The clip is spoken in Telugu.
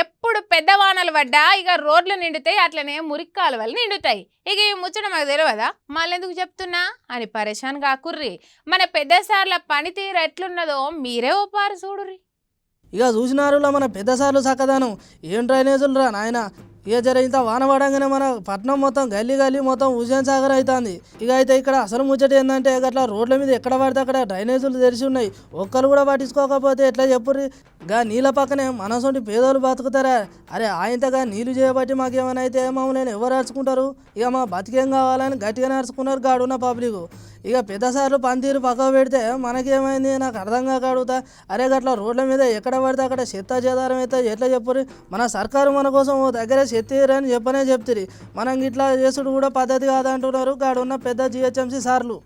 ఎప్పుడు పెద్ద వానలు పడ్డా ఇక రోడ్లు నిండుతాయి, అట్లనే మురికి కాలువలు నిండుతాయి. ఇక ఈ ముచ్చట మాకు తెలియదా, మళ్ళెందుకు చెప్తున్నా అని పరేషాన్ కాకుర్రి. మన పెద్ద సార్ల పనితీరు ఎట్లున్నదో మీరే ఓపారు చూడుర్రి. ఇక చూసినారులా మన పెద్ద సార్లు చక్కదనం ఏం డ్రైనేజులు రా నాయన. ఇక జర ఇంత వాన పడంగానే మన పట్నం మొత్తం గల్లీ గల్లీ మొత్తం హుసేన్ సాగర్ అవుతుంది. ఇక అయితే ఇక్కడ అసలు ముచ్చట ఏంటంటే అట్లా రోడ్ల మీద ఎక్కడ పడితే అక్కడ డ్రైనేజులు తెరిచి ఉన్నాయి. ఒక్కరు కూడా పట్టించుకోకపోతే ఎట్లా చెప్పుర్రి. గా నీళ్ళ పక్కనే మనసొంటి పేదోళ్ళు బతుకుతారా? అరే ఆయంతగా నీళ్లు చేయబట్టి మాకేమైనా అయితే మమ్మల్ని ఎవరు అరుచుకుంటారు? ఇక మా బతికేం కావాలని గట్టిగా నడుచుకున్నారు గాడున్న పబ్లిక్. ఇక పెద్ద సార్లు పనితీరు పక్కకు పెడితే మనకేమైంది నాకు అర్థం కాక అడుగుతా. అరే గట్లా రోడ్ల మీద ఎక్కడ పడితే అక్కడ చెత్త చేదారం అయితే ఎట్లా చెప్పుర్రి. మన సర్కారు మన కోసం ఓ దగ్గర చెత్తీరని చెప్తురి. మనం ఇట్లా చేసుడు కూడా పద్ధతి కాదంటున్నారు గాడున్న పెద్ద జిహెచ్ఎంసీ సార్లు.